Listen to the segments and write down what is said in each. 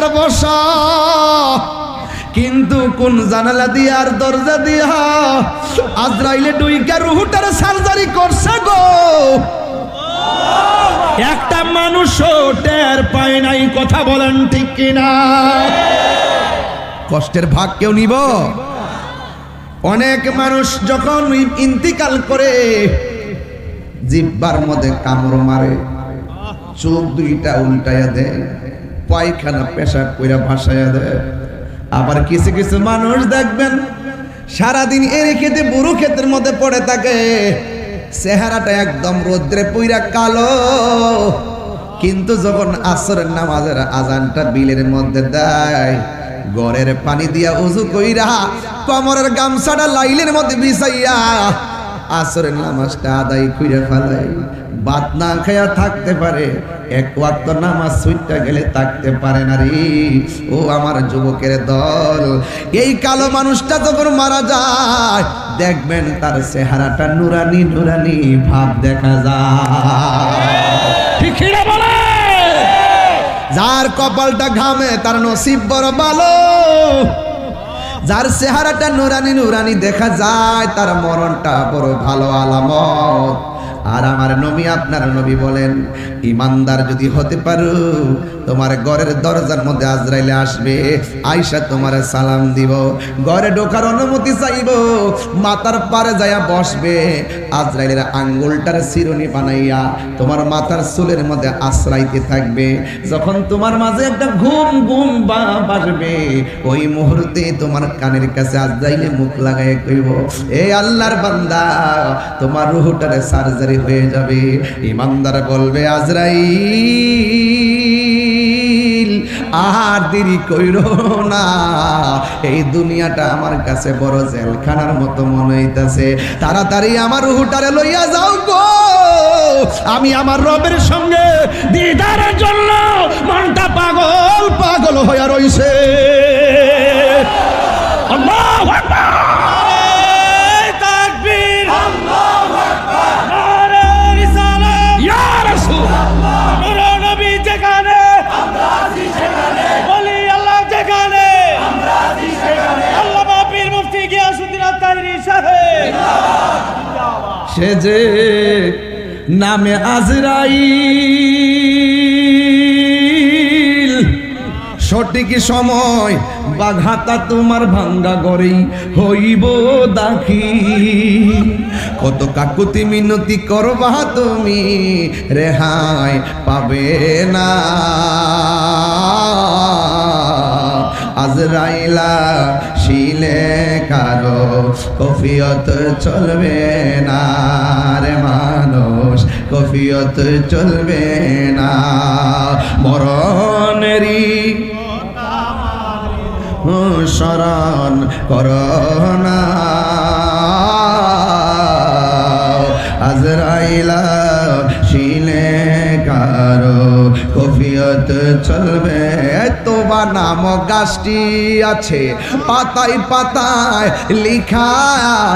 Doctor বসা, কিন্তু কোন জানালা দিয়া আর দরজা দিয়া আজরাইলে ডুইকা রুহুটার সার্জারি করছে গো। একটা মানুষও টের পায় নাই, কথা বলেন ঠিক কিনা? কষ্টের ভাগ কেউ নিব? অনেক মানুষ যখন ইন্তিকাল করে জিহ্বার মধ্যে কামড় মারে, চোখ দুইটা উল্টাইয়া দেয়, পায়খানা পেশাব কইরা ভাসাইয়া দেয়। আবার কিছু কিছু মানুষ দেখবেন সারাদিন এরে খেতে বুড়ো ক্ষেতের মধ্যে পড়ে থাকে, চেহারাটা একদম রোদ্রে পুইরা কালো, কিন্তু যখন আসরের নামাজের আজানটা বিলের মধ্যে দেয়, গড়ের পানি দিয়া উযু কইরা কোমরের গামছাটা লাইলের মধ্যে বিছাইয়া আসরের নামাজটা আদায় কইরা ফেলায়। ভাত না খায়া থাকতে পারে, এক ওয়াক্ত নামাজ ছুটতে গেলে থাকতে পারে না রে। ও আমার যুবকের দল, এই কালো মানুষটা যখন মারা যায় দেখবেন তার চেহারাটা নুরানি নুরানি ভাব দেখা যায়, ঠিক না বলে? যার কপালটা ঘামে তার নসিব বড় ভালো, যার চেহারাটা নুরানি নুরানি দেখা যায় তার মরণটা বড় ভালো আলামত। আর আমার নবী, আপনার নবী বলেন, ইমানদার যদি হতে পারো, তোমার ঘরের দরজার মধ্যে আজরাইলে আসবে, আয়েশা তোমার সালাম দিব, ঘরে ঢোকার অনুমতি চাইব, মাথার পারে যায়া বসবে, আজরাইলের আঙ্গুলটার চিরুনি বানাইয়া তোমার মাথার চুলের মধ্যে আশ্রাইতে থাকবে। যখন তোমার মাঝে একটা ঘুম ঘুম বাসবে, ওই মুহূর্তে তোমার কানের কাছে আজরাইলে মুখ লাগায় কইব, এ আল্লাহর বান্দা, তোমার রূহটারে সার্জারি হয়ে যাবে। ইমানদার বলবে, আজরাইল আর দেরি কইরো না, এই দুনিয়াটা আমার কাছে বড় জেলখানার মতো মনে হইতাছে, তাড়াতাড়ি আমার রূহটারে লইয়া যাও গো, আমি আমার রবের সঙ্গে দিদারের জন্য মনটা পাগল পাগল হইয়া রইছে। আল্লাহু আকবার, সে যে নামে আজরাইল, সঠিক সময় বাঘাতা তোমার ভাঙ্গা গড়েই হইব দাখি, কত কাকুতি মিনতি করবা তুমি, রেহাই পাবে না। আজরাইলা শিলে কারো কফিয়ত চলবে না রে মানুষ, কফিয়ত চলবে না। মরণেরই শরণ করোনা, আজরাইলা শিলে কারো কফিয়ত চলবে। তোবা নাম গাছটি আছে, পাতায় পাতায় লিখা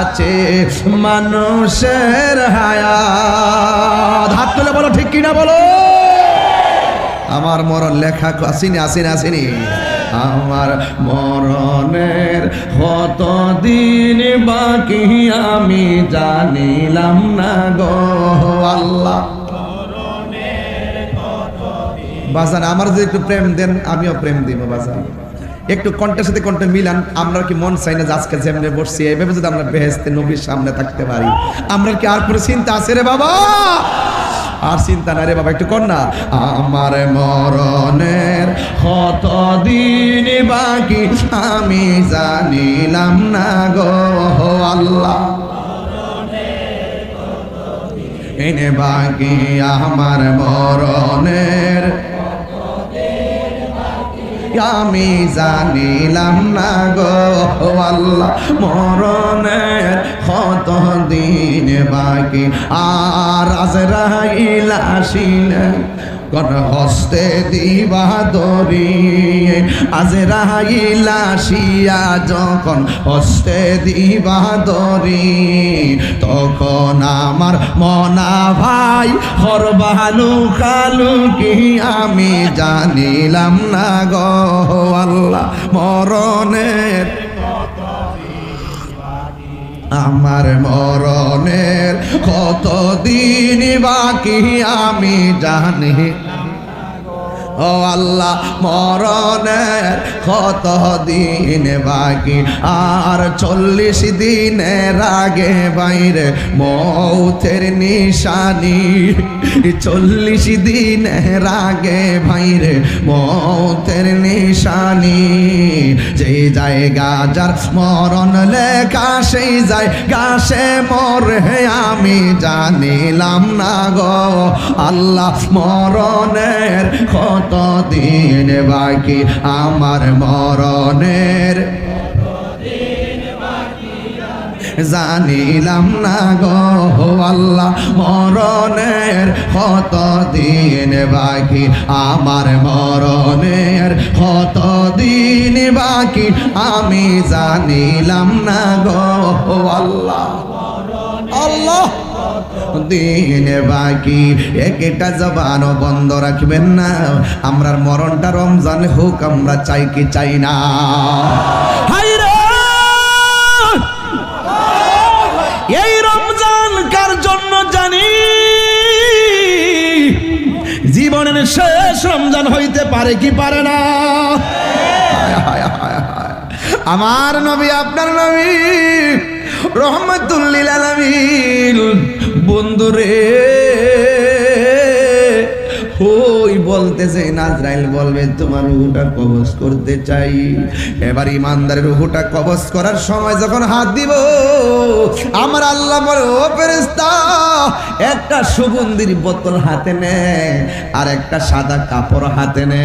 আছে মানুষের হায়াত। হাত তুলে বলো ঠিক কিনা বলো। আমার মরণ লেখা আসেনি আসেনি আসেনি, আমার মরণের কত দিন বাকি আমি জানিলাম না গো আল্লাহ। বাজান আমার যদি একটু প্রেম দেন আমিও প্রেম দিব বাজান, একটু কণ্ঠের সাথে কণ্ঠ মিলান। আমরা কি মন চাই না আজকে যেমনি বসছি এইভাবে যদি আমরা বেহেশতে নবীর সামনে থাকতে পারি, আমরা কি আর কোনো চিন্তা আছে রে বাবা? আর চিন্তা না রে বাবা, একটু কর না। আমার মরণের কত দিন বাকি আমি জানিলাম না গো আল্লাহ, এনে বাকি আমার মরণের আমি জানিলাম না গো আল্লাহ, মরণের কত দিন বাকি। আর আজরাইল আসিলে কোন হস্তে দিবা দরি আজরাইল আসিয়া যখন হস্তে দিবা দরি তখন আমার মনা ভাই হরবালু কালু কি আমি জানিলাম না গো আল্লাহ মরণের আমার মরণের কতদিন বাকি আমি জানি ও আল্লাহ মরণের কত দিন বাকি আর 40 দিনের আগে বাইরে মৌতের নিশানি 40 দিনের আগে বাইরে মৌতের নিশানি যে জায়গা যার মরণ লেখা সেই জায়গা সে মরে আমি জানিলাম না গো আল্লাহ মরণের কতদিন বাকি আমার মরণের জানিলাম না গো আল্লাহ মরণের কতদিন বাকি আমার মরণের কতদিন বাকি আমি জানিলাম না গো আল্লাহ আল্লাহ দিন বাকি একটা জবানও বন্ধ রাখবেন না আমরা মরণটা রমজান হোক আমরা চাই কি চাই না এই রমজান কার জন্য জানি জীবনের শেষ রমজান হইতে পারে কি পারে না আমার নবী আপনার নবী রহমাতুল লিল আলামিন বন্ধুরে ওই বলতেছে আজরাইল বলবে তোমার রূহটা কবজ করতে চাই এবার ইমানদারের রূহটা কবজ করার সময় যখন হাত দিব আমার আল্লাহ বলে ও ফেরেশতা একটা সুগন্ধির বোতল হাতে নে আর একটা সাদা কাপড় হাতে নে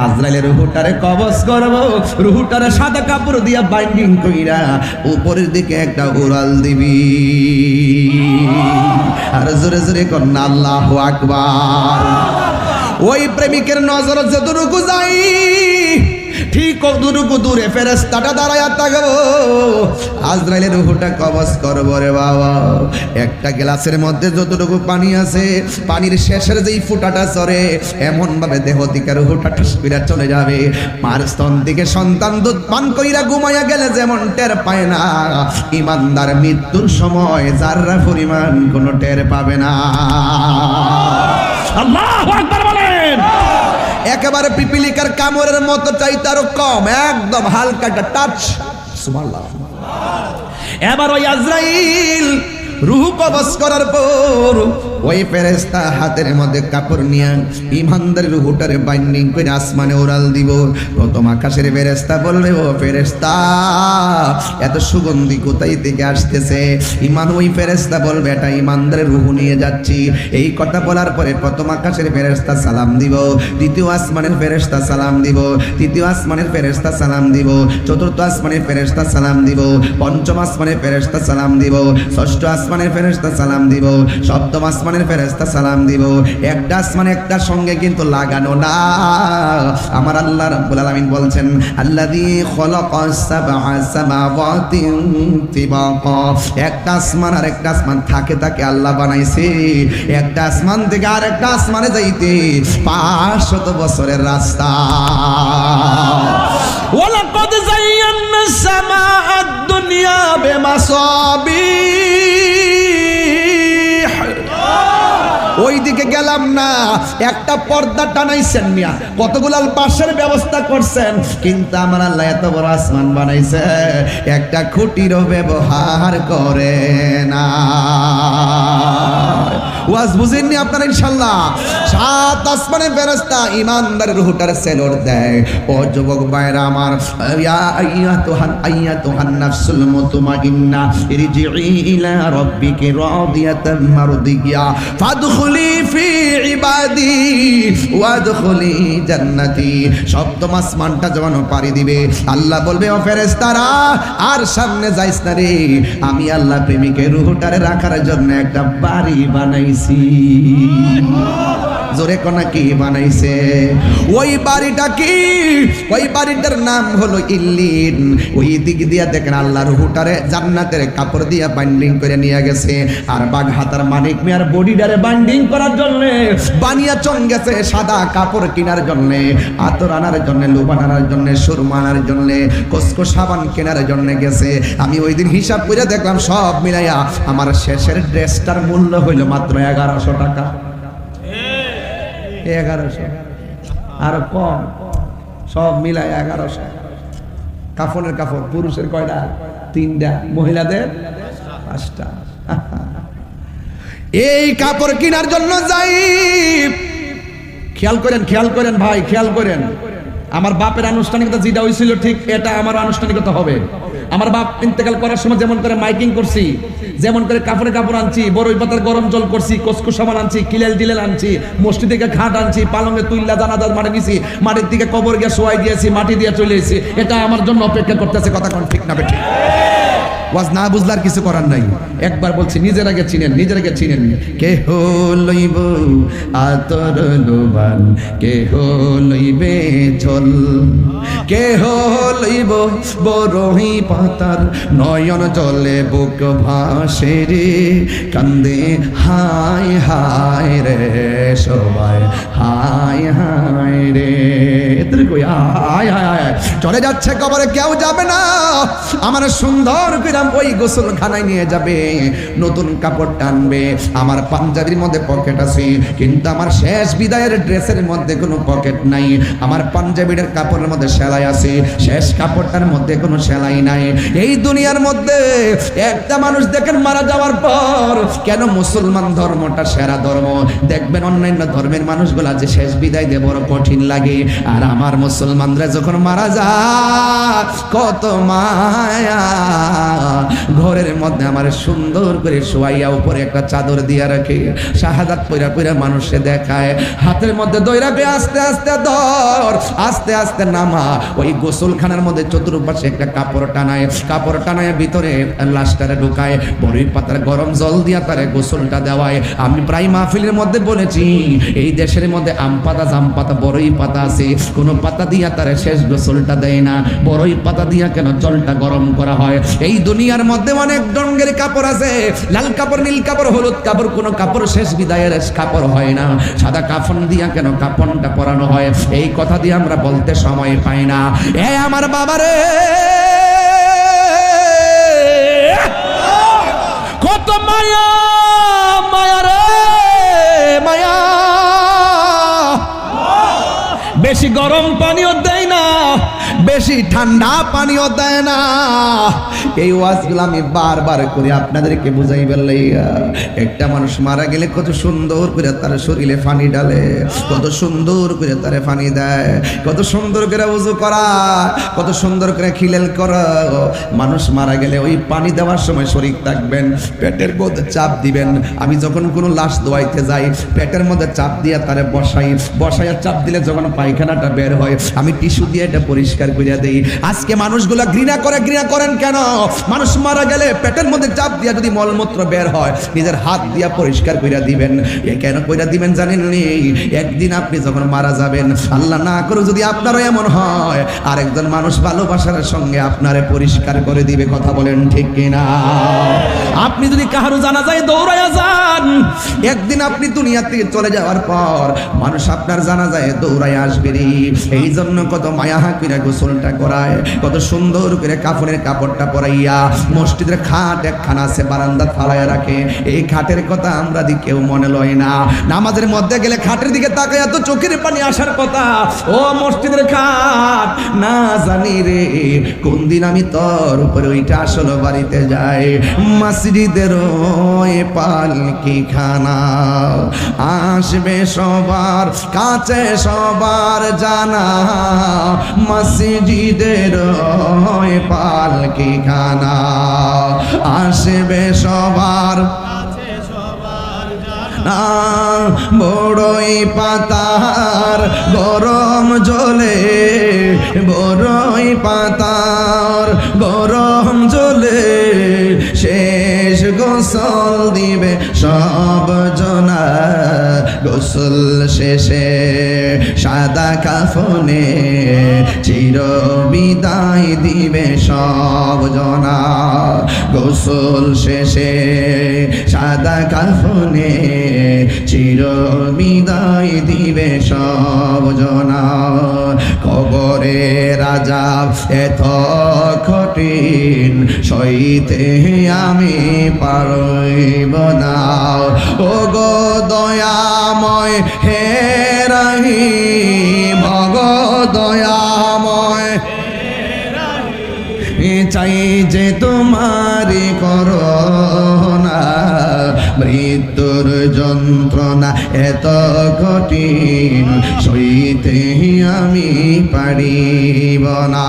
আজরাইলের রূহটারে কবজ করব রূহটারে সাদা কাপড় দিয়া বাইন্ডিং কইরা উপরের দিকে একটা উড়াল দিবি আর জোরে জোরে করেন আল্লাহু আকবার ওই প্রেমিকের নজর যতটুকু যাই ঠিক কতটুকু দূরে ফেরেশতাটা দাঁড়ায়া থাকবো আজরাইলের রূহটা কবজ করবো রে বাবা একটা গ্লাসের মধ্যে যতটুকু পানি আছে পানির শেষের যেই ফুটাটা চড়ে এমন ভাবে দেহ থেকে রূহটা ঠাস কইরা চলে যাবে মার স্তন থেকে সন্তান দুধ পান কইরা ঘুমাইয়া গেলে যেমন টের পায় না ইমানদার মৃত্যুর সময় যাররা পরিমাণ কোনো টের পাবে না আল্লাহু আকবার বলেন একেবারে পিপিলিকার কামড়ের মতো চাইতে আরো কম একদম হালকা একটা টাচ সুবহানাল্লাহ এবার ওই আজরাইল রূহ কবজ করার পর ওই ফেরেশতা হাতের মধ্যে কাপড় নিয়ে ইমানদারের রূহটারে বাইন্ডিং করে আসমানে উড়াল দিব প্রথম আকাশের ফেরেশতা বলবে ও ফেরেশতা এত সুগন্ধি কোথায় থেকে আসতেছে ইমান ওই ফেরেশতা বলবে এটা ইমানদারের রূহ নিয়ে যাচ্ছি এই কথা বলার পরে প্রথম আকাশের ফেরেশতা সালাম দিব দ্বিতীয় আসমানের ফেরেশতা সালাম দিব তৃতীয় আসমানের ফেরেশতা সালাম দিব চতুর্থ আসমানের ফেরেশতা সালাম দিব পঞ্চম আসমানের ফেরেশতা সালাম দিব ষষ্ঠ আসমানের ফেরেশতা সালাম দিব সপ্তম আসমানের ফেরেশতা সালাম দিব একটা আসমানে একটার সঙ্গে কিন্তু লাগানো না আমার আল্লাহ রাব্বুল আলামিন বলছেন আল্লাযী খালাকাস সাবআ সামাওয়াতিন তিবাকা একটা আসমান আর একটা আসমান থাকে থাকে আল্লাহ বানাইছে একটা আসমান থেকে আরেকটা আসমানে যাইতে 500 বছরের রাস্তা ওয়ালাকাদ যায়্যানাস সামাআদ দুনিয়া বিমাসাবিহ ওই দিকে গেলাম না একটা পর্দা টানাইছেন মিয়া কতগুলাল পাশের ব্যবস্থা করছেন কিন্তু আমার আল্লাহ এত বড় আসমান বানাইছে একটা খুঁটিরও ব্যবহার করে না ওয়াজ বুঝেননি আপনারা ইনশাআল্লাহ সাত আসমানের ফেরেশতা ইমানদারের রূহটার সেলর দেয় ও যুবক ভাইরা আমার ইয়া আইয়াতুহান নাফসুল মুতমাইন্না ইরজিই ইলা রাব্বিকি রাদিয়াতাম মারদিয়া ফাদখুলি ফি ইবাদি ওয়াদখুলি জান্নাতি। সপ্তম আসমানটা যখন পাড়ি দিবে আল্লাহ বলবে ও ফেরেশতারা আর সামনে যাইস না রে, আমি আল্লাহ প্রেমিকের রূহটারে রাখার জন্য একটা বাড়ি বানাইছি। জোরে কোনা কি বানাইছে? ওই বাড়িটা কি? ওই বাড়িটার নাম হলো ইল্লিন। ওই দিক দিয়া দেখেন আল্লাহ রূহটারে জান্নাতের কাপড় দিয়া বাইন্ডিং করে নিয়ে গেছে, আর বাগহাতার মানিক মিয়ার বডিটারে বাইন্ডিং করার জন্য বানিয়া চং গেছে সাদা কাপড় কেনার জন্য, আতর আনার জন্য, লোবান আনার জন্য, সুরমা আনার জন্য, কসকো সাবান কেনার জন্য গেছে। আমি ওই দিন হিসাব করে দেখলাম সব মিলাইয়া আমার শেষের ড্রেসটার মূল্য হইল মাত্র 1100 টাকা। 1100 আর কম, সব মিলায় 1100। কাফনের কাপড় পুরুষের কয়টা? 3টা, মহিলাদের 5টা। এই কাপড় কেনার জন্য যাই। খেয়াল করেন ভাই, খেয়াল করেন। আমার বাপের আনুষ্ঠানিকতা যেটা হয়েছিল ঠিক এটা আমার আনুষ্ঠানিকতা হবে। আমার বাপ ইন্তেকাল করার সময় যেমন করে মাইকিং করছি, যেমন করে কাপড় আনছি, বড়ই পাতার গরম জল করছি, কসকো সাবান আনছি, কিলেল আনছি, মসজিদ থেকে খাট আনছি, পালঙ্গে তুইল্লা জানাজার মাঠে নিছি, মাটির দিকে কবর গিয়ে শোয়াই দিয়েছি, মাটি দিয়ে চলে এসেছি। এটা আমার জন্য অপেক্ষা করতেছে। কথা কোন ঠিক না বেঠিক? ওয়াজ না বুঝলার কিছু করার নাই। একবার বলছি নিজের আগে চিনেন। কেহ লইব আতর লোবান, কেহ লইবে ঝোল, কেহ লইব বরহি পাতার নয়ন জলে বুক ভাসে রে, কান্দে হায় হায় রে সবাই, হায় হায় রে। এদের কই হায় হায় চলে যাচ্ছে কবরে, কেউ যাবে না। আমার সুন্দর করে ওই গোসলখানায় নিয়ে যাবে, নতুন কাপড় টানবে। আমার পাঞ্জাবির মধ্যে পকেট আছে, কিন্তু আমার শেষ বিদায়ের ড্রেসের মধ্যে কোনো পকেট নাই। আমার পাঞ্জাবির কাপড়ের মধ্যে সেলাই আছে, শেষ কাপড়টার মধ্যে কোনো সেলাই নাই। এই দুনিয়ার মধ্যে একটা মানুষ দেখেন মারা যাওয়ার পর, কেন মুসলমান ধর্মটা সেরা ধর্ম, দেখবেন অন্যান্য ধর্মের মানুষগুলা যে শেষ বিদায় দিয়ে বড় কঠিন লাগে, আর আমার মুসলমানরা যখন মারা যায় কত মায়া। ঘরের মধ্যে আমার সুন্দর করে শোয়াইয়া উপরে একটা চাদর দিয়া রাখে, শাহাদাত পয়রা পয়রা মানুষে দেখায়, হাতের মধ্যে দই রাখে, আস্তে আস্তে ধর, আস্তে আস্তে নামা। ওই গোসলখানার মধ্যে চতুর্পাশে একটা কাপড় টানায় ভিতরে লাশটারে ঢুকায়, বড়ই পাতার গরম জল দিয়া তারে গোসলটা দেওয়ায়। আমি প্রায় মাহফিলের মধ্যে বলেছি, এই দেশের মধ্যে আম পাতা, জাম পাতা, বড়ই পাতা আছে, কোনো পাতা দিয়া তারে শেষ গোসলটা দেয় না, বড়ই পাতা দিয়া কেন জলটা গরম করা হয়। এই দুনিয়ার মধ্যে অনেক রঙের কাপড় আছে, লাল কাপড়, নীল কাপড়, হলুদ কাপড়, কোনো কাপড় শেষ বিদায়ের কাপড় হয় না। সাদা কাফন দিয়া কেন কাফনটা পরানো হয়, এই কথা দিয়ে আমরা বলতে সময় পাই না। এ আমার বাবারে, কত মায়া মায়া রে মায়া, বেশি গরম পানিও দেয় না, বেশি ঠান্ডা পানিও দেয় না। এই ওয়াজগুলো আমি বারবার করে আপনাদেরকে বুঝাইবার লাইগা। একটা মানুষ মারা গেলে কত সুন্দর করে তার শরীরে পানি ডালে, কত সুন্দর করে তারে পানি দেয়, কত সুন্দর করে ওযু করা, কত সুন্দর করে খিলেল করা। মানুষ মারা গেলে ওই পানি দেওয়ার সময় শরীর থাকবেন, পেটের মধ্যে চাপ দিবেন। আমি যখন কোনো লাশ ধোয়াইতে যাই, পেটের মধ্যে চাপ দিয়ে তারে বসাইয়া চাপ দিলে যখন পায়খানাটা বের হয়, আমি টিস্যু দিয়ে এটা পরিষ্কার করে দেই। আজকে মানুষগুলা ঘৃণা করেন কেন? মানুষ মারা গেলে পেটের মধ্যে চাপ দিয়া যদি মলমূত্র বের হয়, নিজের হাত দিয়া পরিষ্কার করে দিবেন। এ কেন করে দিবেন জানেন নি? একদিন আপনি যখন মারা যাবেন, আল্লাহ না করে যদি আপনারও এমন হয়, আরেকজন মানুষ ভালোবাসার সঙ্গে আপনারে পরিষ্কার করে দিবে। কথা বলেন ঠিক কিনা? আপনি যদি কাহারও জানাজায় দৌড়াইয়া যান, একদিন আপনি দুনিয়া থেকে চলে যাওয়ার পর মানুষ আপনার জানাজায় দৌড়াইয়া আসবে রে। এই জন্য কত মায়া হাকিরা গোসলটা করায়, কত সুন্দর করে কাফনের কাপড়টা পরাইয়া, মসজিদের খাট একখানা আছে বারান্দা ফালাইয়া রাখে। এই খাটের কথা আমরা কেউ মনে লয় না। নামাজের মধ্যে গেলে খাটের দিকে তাকাইয়া তো চোখের পানি আসার কথা। ও মসজিদের খাট, না জানি রে কোন দিন আমি তোর উপরে ওইটা আসল বাড়িতে যাই। মসজিদের ওই পালকি খানা আসবে সবার কাছে, সবার জানা। মসজিদের ওই পালকি খানা আসবে সবার বড়ই পাতার গরম জলে, বড়ই পাতার গরম জলে শেষ গোসল দিবে সব জনা। গোসল শেষে সাদা কাফনে চির বিদায় দিবে সব জনা। গোসল শেষে সাদা কাফনে চির বিদায় দিবে সব জনা। কবরে রাজা এত কঠিন সইতে আমি পারব না। ও গো দয়াময় হে রহিম, ও গো দয়াময় চাই যে তোমারি করুণা। মৃত্যুর যন্ত্রণা এত কঠিন সইতে আমি পারিব না।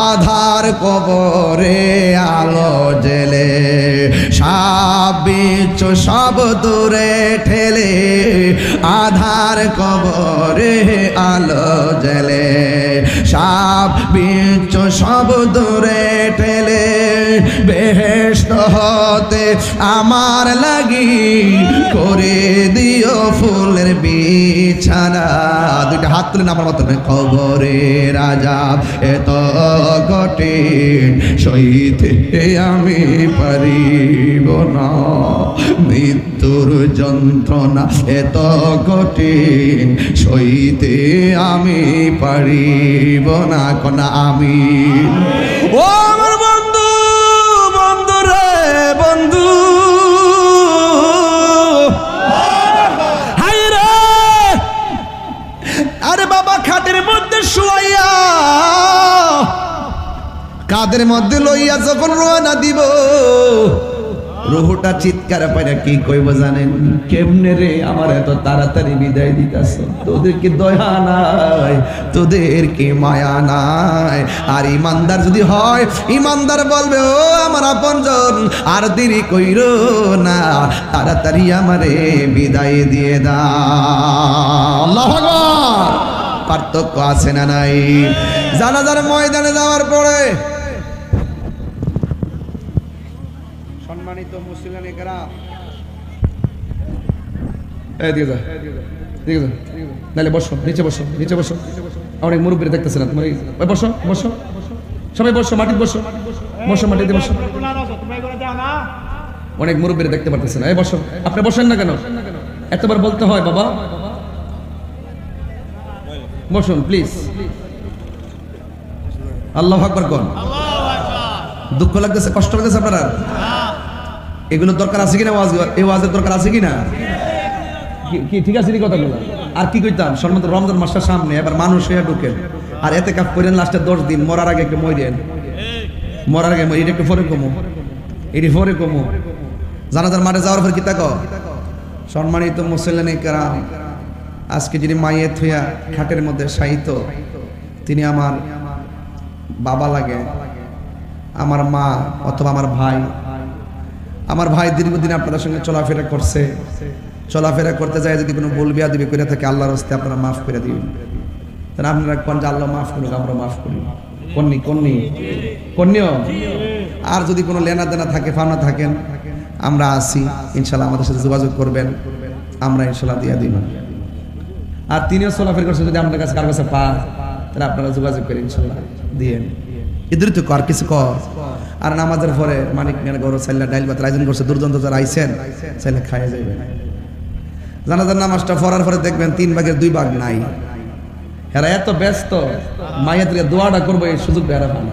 আধার কবরে আলো জেলে সাপ বিচ্ছু সব দূরে ঠেলে। আধার কবরে আলো জেলে সাপ বিচ্ছু সব দূরে ঠেলে। বেহেশত হতে আমার লাগি করে দিও ফুলের বিছানা। দুইটা হাত তুলে আমার মতো কবরে রাজা এত কঠিন সইতে আমি পারিব না। মৃত্যুর যন্ত্রণা এত কঠিন সইতে আমি পারিব না। কোনা আমি ও আমার বন্ধু, বন্ধু রে বন্ধু, হাই রে আরে বাবা খাটের মধ্যে শুয়াইয়া কাদের মধ্যে লইয়া যখন রওনা দিব, রুহটা চিৎকার পাইরা কি কইব জানেন? কেমনে রে আমার এত তাড়াতাড়ি বিদায় দিতাছ? তোদের কি দয়া নাই? তোদের কি মায়া নাই? আর ইমানদার যদি হয়, ইমানদার বলবে ও আমার আপনজন আর দেরি কইরো না, তাড়াতাড়ি আমারে বিদায় দিয়ে দাও। আল্লাহু আকবার। পার্থক্য আছে না নাই? জানাজার ময়দানে যাওয়ার পরে সম্মানিত মুসলিম কেরাম নাহলে বসো, নিচে বসো, নিচে বসো। অনেক মুরব্বীরা দেখতেছে না তোমার। বসো বসো, সবাই বসো, মাটিতে বসো, বসো মাটিতে বসো। অনেক মুরব্বীরা দেখতে পারতেছে না। এই বসো। আপনি বসেন না কেন? এতবার বলতে হয় বাবা? বসুন প্লিজ। আল্লাহু আকবার কোন? দুঃখ লাগতেছে, কষ্ট লাগতেছে আপনারা? এগুলো দরকার আছে কিনা? এই ওয়াজের দরকার আছে কিনা? কি ঠিক আছে কথাগুলো? আর কি কইতাম? সম্মত রমজান মাসের সামনে এবার মানুষ হয়ে ঢুকেন আর এতে কাপ করেন লাস্টে 10 দিন মরার আগে একটু মরেন, মরার আগে এটা একটু পরে কমো, এটি পরে কমো। জানাজার মাঠে যাওয়ার পর কি তাকো? সম্মানিত মুসলিম কেরাম, আজকে যিনি মাইয়েত হইয়া খাটের মধ্যে শায়িত, তিনি আমার বাবা লাগে, আমার মা অথবা আমার ভাই। আমার ভাই দীর্ঘদিন আপনাদের সঙ্গে চলাফেরা করছে। চলাফেরা করতে যায় যদি কোনো ভুল বিয়াদবি করে থাকে আল্লাহর হস্তে আপনারা মাফ করে দিবেন। তাহলে আপনারা কোন যে আল্লাহ মাফ করুক, আমরা মাফ করি। কন্যা আর যদি কোনো লেনা দেনা থাকে, ফানা থাকেন, আমরা আসি ইনশাল্লাহ, আমাদের সাথে যোগাযোগ করবেন, আমরা ইনশাল্লাহ দিয়ে দিব। আর তিনিও চলাফেরা করছে, যদি আপনার কাছে কারো কাছে পান তাহলে আপনারা যোগাযোগ করে ইনশাল্লাহ দিয়েন। এদের তো কর কিছু কর। আর নামাজের পরে মানিক মেয়ের গরু চাইলা ডাইল ভাত আয়োজন করছে, দুর্দান্ত যারা আইসেন চাইলে খাইয়ে যাবে। জানাজার নামাজটা পড়ার পরে দেখবেন 3 ভাগের 2 ভাগ নাই। এরা এত ব্যস্ত, মায়ের থেকে দোয়াটা করবো এই সুযোগ বেড়া পান।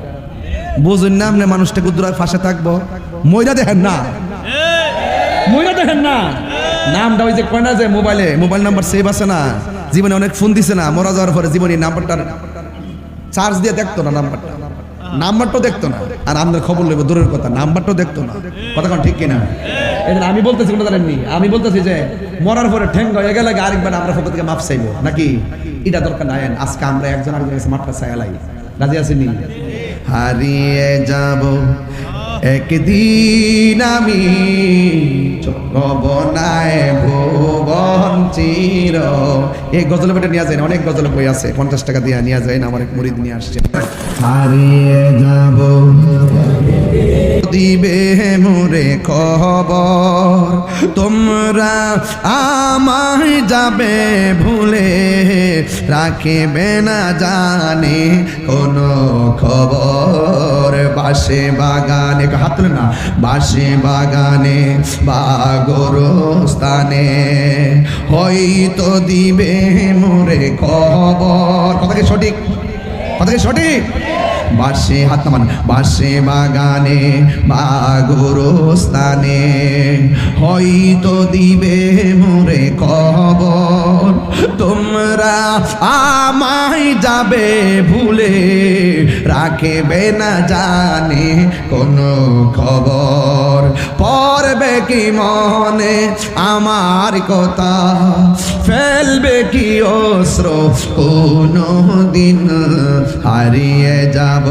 বুঝুন না আপনি মানুষটা গুদুরার ফাঁসে থাকবো? মইরা দেখেন না, মইরা দেখেন না। নামটা ওই যে কয় না যে মোবাইল নাম্বার সেভ আছে না, জীবনে অনেক ফোন দিছে না, মরা যাওয়ার পরে জীবনে নাম্বারটা চার্জ দিয়ে দেখতো না, নাম্বারটাও দেখতো না। আর আমাদের খবর লইব দূরের কথা, নাম্বারটাও দেখতো না। কথা কোন ঠিক কিনা? আমি বলতেছি কোনো জানেননি, আমি বলতেছি যে মরার পরে ঠেঙ্গ হয়ে গেলে আরেকবার আমরা পক্ষ থেকে মাপ চাইবো নাকি? এটা দরকার নাই। আজকে আমরা একজন আরেকজনের কাছে মাপটা চাইলাই, রাজি আছেন? হারিয়ে যাব একদিন আমি রবনায় ভুবন চির। এই গজল বইটা নিয়ে যায় না, অনেক গজল বই আছে, 50 টাকা দিয়ে নিয়ে যায় না, আমার এক মুরিদ নিয়ে আসছে। হারিয়ে যাব দিবে মোরে খবর, তোমরা আমায় যাবে ভুলে, রাখিবে না জানে কোনো খবর। বাসে বাগানে, হাত তুলে না, বাসে বাগানে বা গোরস্থানে হয়তো দিবে মোরে খবর। কথা কি সঠিক? কথা কি সঠিক? বাসে, হাত নামান, বাসে বাগানে বা গোরস্থানে হয়তো দিবে মোরে খবর, তোমরা আমায় যাবে ভুলে, রাখবে না জানে কোনো খবর। পড়বে কি মনে আমার কথা, ফেলবে কি অস্ত্র কোনো দিন, হারিয়ে যাব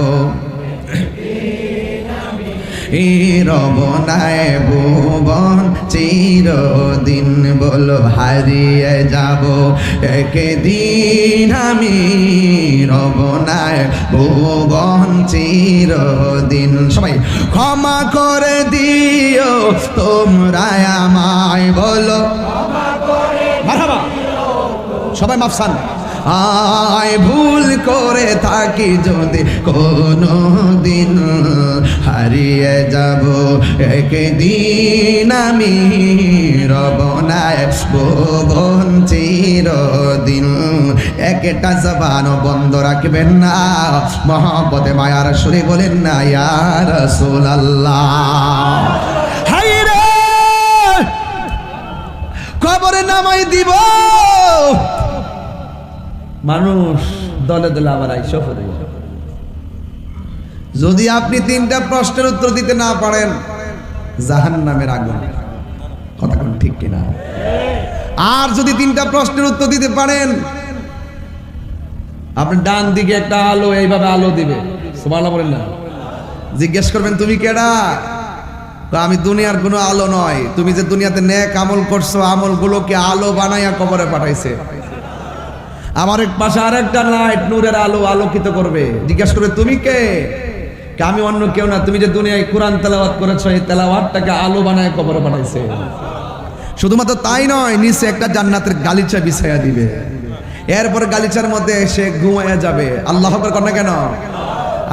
রবনায় ভুবন চিরদিন। বলো হারিয়ে যাব একদিন আমি রবনায় ভুবন চিরদিন। সবাই ক্ষমা করে দিও তোমরা আমায়, বলো মারহাবা, সবাই মাফসান। আয় ভুল করে থাকি যদি কোনো দিন, হারিয়ে যাব একদিন আমি রবনায় ভুবন চিরদিন। একটা জবান বন্ধ রাখবেন না, মহব্বতে মায়ার সুরে বলেন না ইয়া রাসূলুল্লাহ। হাই রে কবরে নামাই দিব মানুষ দলে দলে আবার আইসা পড়ে। যদি আপনি 3টা প্রশ্নের উত্তর দিতে না পারেন, জাহান্নামের আগুন। কথা কোন ঠিক কিনা? আর যদি 3টা প্রশ্নের উত্তর দিতে পারেন, আপনি ডান দিকে একটা আলো এইভাবে আলো দিবে, সুবহানাল্লাহ বলেন না। জিজ্ঞেস করবেন তুমি কেডা? আমি দুনিয়ার কোনো আলো নয়, তুমি যে দুনিয়াতে নেক আমল করছো, আমলগুলোকে আলো বানাইয়া কবরে পাঠাইছে। আমার এক পাশে আরেকটা লাইট নূরের আলো আলোকিত করবে। জিজ্ঞাসা করবে তুমি কে? আমি অন্য কেউ না, তুমি যে দুনিয়ায় কোরআন তেলাওয়াত করেছো, এই তেলাওয়াতটাকে আলো বানায় কবরে পাঠাইছে। শুধুমাত্র তাই নয়, নিচে একটা জান্নাতের গালিচা বিছাইয়া দিবে, এরপর গালিচার মধ্যে সে ঘুমাইয়া যাবে। আল্লাহ আকবার কর না কেন?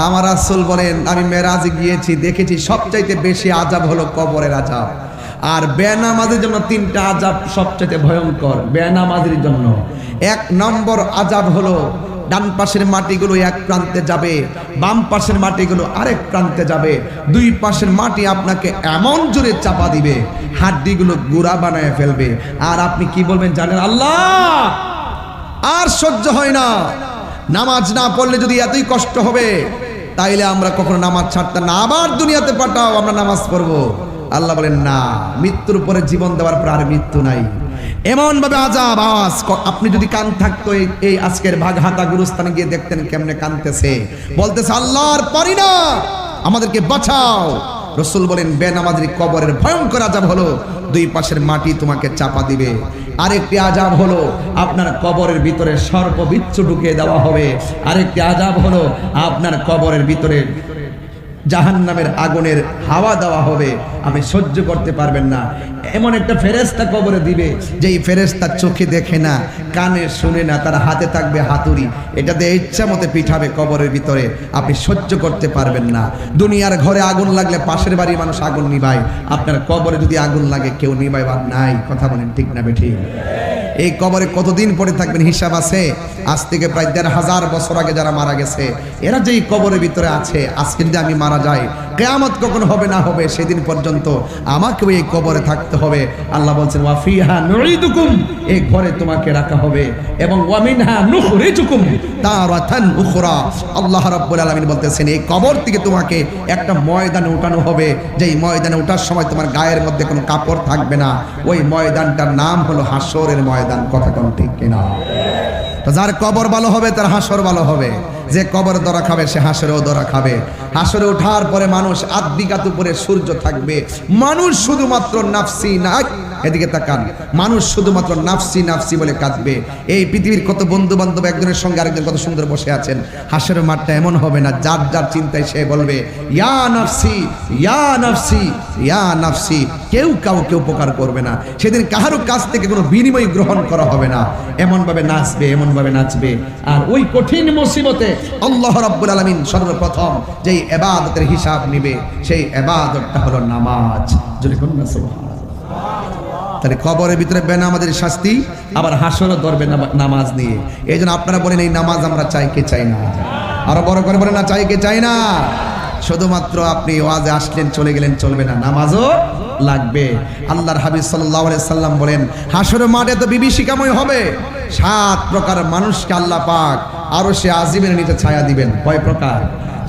আমার রাসূল বলেন, আমি মেরাজে গিয়েছি, দেখেছি সবচাইতে বেশি আযাব হলো কবরের আযাব। আর বেনামাজির জন্য 3টা আযাব সবচেয়ে ভয়ঙ্কর। বেনামাজির জন্য 1 নম্বর আযাব হলো ডান পাশের মাটিগুলো এক প্রান্তে যাবে, বাম পাশের মাটিগুলো আরেক প্রান্তে যাবে। 2 পাশের মাটি আপনাকে এমন জোরে চাপা দিবে, হাড্ডিগুলো গুঁড়া বানায় ফেলবে। আর আপনি কি বলবেন জানেন? আল্লাহ, আর সহ্য হয় না, নামাজ না পড়লে যদি এতই কষ্ট হবে তাইলে আমরা কখনো নামাজ ছাড়তাম না, আবার দুনিয়াতে পাঠাও, আমরা নামাজ পড়বো। আল্লাহ বলেন না, মৃত্যুর পরে জীবন দেওয়ার পর আর মৃত্যু নাই। এমন ভাবে আযাব আওয়াজ, আপনি যদি কান থাকতো এই আজকের ভাগহাতা গুরুস্থানে গিয়ে দেখতেন কেমনে কানতেছে, বলতেছে আল্লাহর পারি না, আমাদেরকে বাঁচাও। রাসূল বলেন বেনামাজির কবরের ভয়ঙ্কর আযাব হলো 2 পাশের মাটি তোমাকে চাপা দিবে। আরেকটি আযাব হলো আপনার কবরের ভিতরে সর্প বিচ্ছু ঢুকিয়ে দেওয়া হবে। আরেকটি আযাব হলো আপনার কবরের ভিতরে জাহান্নামের আগুনের হাওয়া দেওয়া হবে, আপনি সহ্য করতে পারবেন না। এমন একটা ফেরেশতা কবরে দিবে, যেই ফেরেশতা চোখে দেখে না, কানে শুনে না, তার হাতে থাকবে হাতুড়ি, এটা দিয়ে ইচ্ছা মতে পিঠাবে কবরের ভিতরে, আপনি সহ্য করতে পারবেন না। দুনিয়ার ঘরে আগুন লাগলে পাশের বাড়ির মানুষ আগুন নিভায়, আপনার কবরে যদি আগুন লাগে কেউ নিভাইবার নাই। কথা বলেন ঠিক না বেঠিক? এই কবরে কতদিন পরে থাকবেন হিসাব আছে। আজ থেকে প্রায় ১৫০০ বছর আগে যারা মারা গেছে, এরা যেই কবরের ভিতরে আছে, আজকে যদি আমি মারা যাই, কিয়ামত কখন হবে না হবে সেদিন পর্যন্ত আমাকেও এই কবরে থাকতে হবে। আল্লাহ বলছেন ওয়া ফিহা নুঈদুকুম, এই ঘরে তোমাকে রাখা হবে, এবং ওয়া মিনহা নুখরিজুকুম তারাতান উখরা। আল্লাহ রাব্বুল আলামিন বলতেছেন এই কবর থেকে তোমাকে একটা ময়দানে উঠানো হবে, যেই ময়দানে ওঠার সময় তোমার গায়ের মধ্যে কোনো কাপড় থাকবে না। ওই ময়দানটার নাম হলো হাসরের ময়দান। কথা কোন ঠিক কিনা? তো যার কবর ভালো হবে তার হাসর ভালো হবে। যে কবর ধরা খাবে সে হাসরেও ধরা খাবে। হাসরে ওঠার পরে মানুষ আদ্বিকাত উপরে সূর্য থাকবে, মানুষ শুধুমাত্র নাফসি না, এদিকে তাকান, মানুষ শুধুমাত্র নাফসি নাফসি বলে কাঁদবে। এই পৃথিবীর কত বন্ধু বান্ধব একজনের সঙ্গে আরেকজন কত সুন্দর বসে আছেন, হাসরের মাঠটা এমন হবে না, যার যার চিন্তায় সে বলবে ইয়া নাফসি ইয়া নাফসি ইয়া নাফসি, কেউ কাউকে উপকার করবে না। সেদিন কাহারও কাছ থেকে কোনো বিনিময় গ্রহণ করা হবে না, এমনভাবে নাচবে, এমনভাবে নাচবে। আর ওই কঠিন মুসিবতে আল্লাহ রাব্বুল আলামিন সর্বপ্রথম যেই ইবাদতের হিসাব নেবে সেই ইবাদতটা হলো নামাজ। যদি কোন না সুবহানাল্লাহ। তাহলে কবরের ভিতরে বেনামাজের শাস্তি, আবার হাসরও ধরবে নামাজ নিয়ে। এই জন্য আপনারা বলেন এই নামাজ আমরা চাই কে চাই না? আরো বড় করে বলেন না, চাই কে চাই না? শুধুমাত্র আপনি ওয়াজে আসলেন চলে গেলেন চলবে না, নামাজও লাগবে। আল্লাহর হাবিব সাল্লাল্লাহু আলাইহি সাল্লাম বলেন হাসরের মাঠে তো বিভীষিকাময় হবে, 7 প্রকার মানুষকে আল্লাহ পাক আরশে আজিমের নিচে ছায়া দিবেন। কয় প্রকার?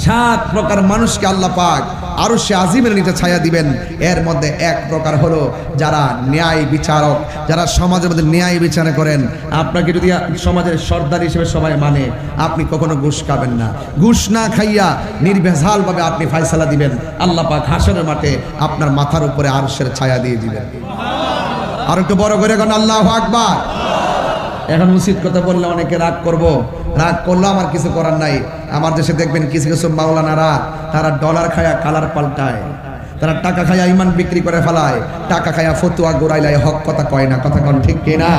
7 প্রকার মানুষকে আল্লাহ পাক আরশে আজিমের নিচে ছায়া দিবেন। এর মধ্যে এক প্রকার হলো যারা ন্যায় বিচারক, যারা সমাজের মধ্যে ন্যায় বিচার করেন। আপনাকে যদি সমাজের সর্দার হিসেবে সবাই মানে, আপনি কখনো ঘুষ খাবেন না, ঘুষ না খাইয়া নির্ভেজালভাবে আপনি ফয়সালা দিবেন, আল্লাহ পাক হাসরের মাঠে আপনার মাথার উপরে আরশের ছায়া দিয়ে দিবেন। আর একটু বড় করে এখন আল্লাহু আকবার। এখন উচিত কথা বললে অনেকে রাগ করবো, রাগ করলো আমার কিছু করার নাই। আমার দেশে দেখবেন কিছু কিছু মাওলানারা তারা ডলার খায়া কালার পাল্টায়, তারা টাকা খায়া ইমান বিক্রি করে ফেলায়, টাকা খায়া ফতুয়া গোড়াইলায়, হক কথা কয় না। কথা কোন ঠিক কিনা?